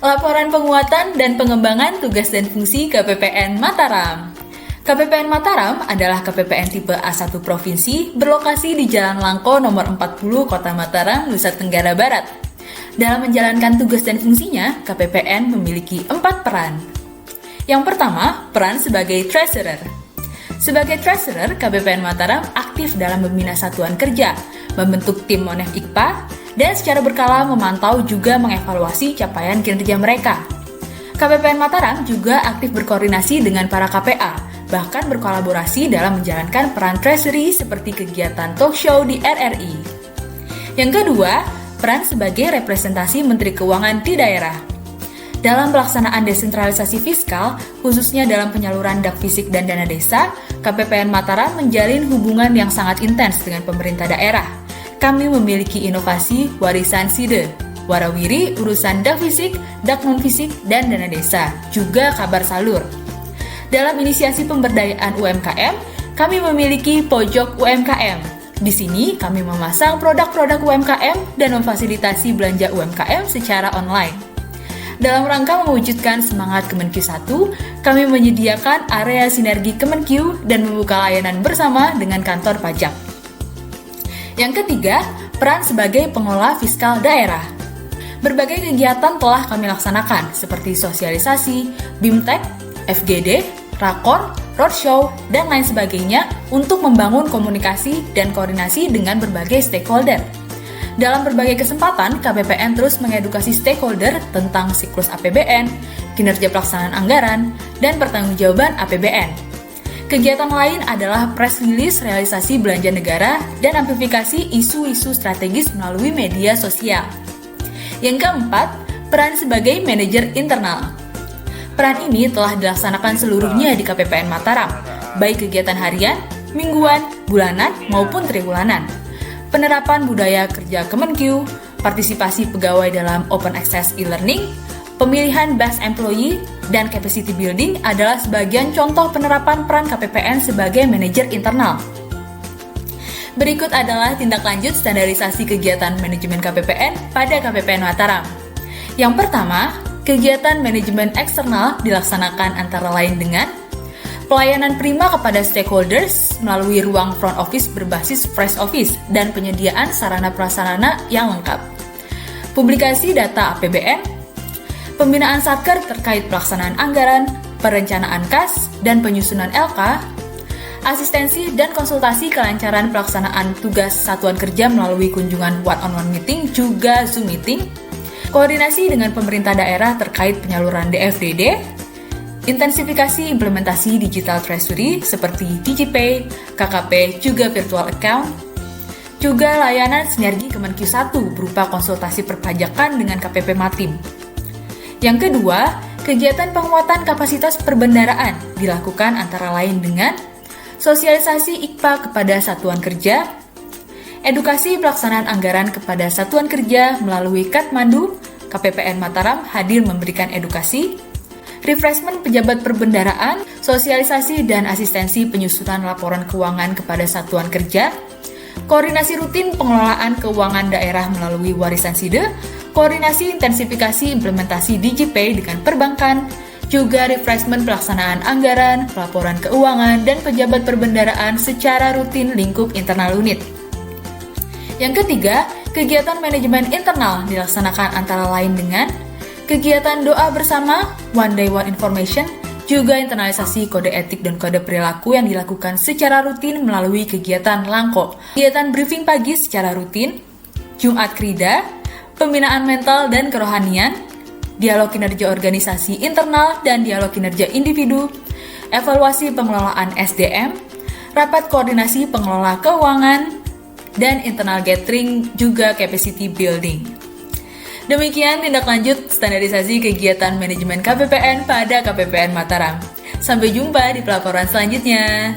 Laporan penguatan dan pengembangan tugas dan fungsi KPPN Mataram. KPPN Mataram adalah KPPN tipe A1 Provinsi berlokasi di Jalan Langko nomor 40 Kota Mataram, Nusa Tenggara Barat. Dalam menjalankan tugas dan fungsinya, KPPN memiliki 4 peran. Yang pertama, peran sebagai treasurer. Sebagai treasurer, KPPN Mataram aktif dalam membina satuan kerja, membentuk tim Monef IKPA, dan secara berkala memantau juga mengevaluasi capaian kinerja mereka. KPPN Mataram juga aktif berkoordinasi dengan para KPA, bahkan berkolaborasi dalam menjalankan peran treasury seperti kegiatan talk show di RRI. Yang kedua, peran sebagai representasi Menteri Keuangan di daerah. Dalam pelaksanaan desentralisasi fiskal, khususnya dalam penyaluran Dakfisik dan dana desa, KPPN Mataram menjalin hubungan yang sangat intens dengan pemerintah daerah. Kami memiliki inovasi warisan SIDE, warawiri urusan Dakfisik, Dak non-fisik, dan dana desa, juga kabar salur. Dalam inisiasi pemberdayaan UMKM, kami memiliki pojok UMKM. Di sini kami memasang produk-produk UMKM dan memfasilitasi belanja UMKM secara online. Dalam rangka mewujudkan semangat Kemenq 1, kami menyediakan area sinergi Kemenq dan membuka layanan bersama dengan kantor pajak. Yang ketiga, peran sebagai pengelola fiskal daerah. Berbagai kegiatan telah kami laksanakan seperti sosialisasi, BIMTEK, FGD, Rakor, Roadshow, dan lain sebagainya untuk membangun komunikasi dan koordinasi dengan berbagai stakeholder. Dalam berbagai kesempatan, KPPN terus mengedukasi stakeholder tentang siklus APBN, kinerja pelaksanaan anggaran, dan pertanggungjawaban APBN. Kegiatan lain adalah press release realisasi belanja negara dan amplifikasi isu-isu strategis melalui media sosial. Yang keempat, peran sebagai manajer internal. Peran ini telah dilaksanakan seluruhnya di KPPN Mataram, baik kegiatan harian, mingguan, bulanan, maupun triwulanan. Penerapan budaya kerja Kemenq, partisipasi pegawai dalam open access e-learning, pemilihan best employee, dan capacity building adalah sebagian contoh penerapan peran KPPN sebagai manajer internal. Berikut adalah tindak lanjut standarisasi kegiatan manajemen KPPN pada KPPN Mataram. Yang pertama, kegiatan manajemen eksternal dilaksanakan antara lain dengan pelayanan prima kepada stakeholders melalui ruang front office berbasis fresh office dan penyediaan sarana prasarana yang lengkap, publikasi data APBN, pembinaan satker terkait pelaksanaan anggaran, perencanaan kas, dan penyusunan LK, asistensi dan konsultasi kelancaran pelaksanaan tugas satuan kerja melalui kunjungan one-on-one meeting juga Zoom meeting, koordinasi dengan pemerintah daerah terkait penyaluran DFDD, intensifikasi implementasi digital treasury seperti DigiPay, KKP, juga virtual account, juga layanan sinergi Kemenq 1 berupa konsultasi perpajakan dengan KPP Matim. Yang kedua, kegiatan penguatan kapasitas perbendaraan dilakukan antara lain dengan sosialisasi IKPA kepada satuan kerja, edukasi pelaksanaan anggaran kepada satuan kerja melalui Katmandu, KPPN Mataram hadir memberikan edukasi, refreshment pejabat perbendaraan, sosialisasi dan asistensi penyusunan laporan keuangan kepada satuan kerja, koordinasi rutin pengelolaan keuangan daerah melalui warisan SIDE, koordinasi intensifikasi implementasi DigiPay dengan perbankan, juga refreshment pelaksanaan anggaran, laporan keuangan, dan pejabat perbendaraan secara rutin lingkup internal unit. Yang ketiga, kegiatan manajemen internal dilaksanakan antara lain dengan kegiatan doa bersama, One Day One Information, juga internalisasi kode etik dan kode perilaku yang dilakukan secara rutin melalui kegiatan Langko, kegiatan briefing pagi secara rutin, Jumat Krida, pembinaan mental dan kerohanian, dialog kinerja organisasi internal dan dialog kinerja individu, evaluasi pengelolaan SDM, rapat koordinasi pengelola keuangan, dan internal gathering juga capacity building. Demikian tindak lanjut standarisasi kegiatan manajemen KPPN pada KPPN Mataram. Sampai jumpa di pelaporan selanjutnya.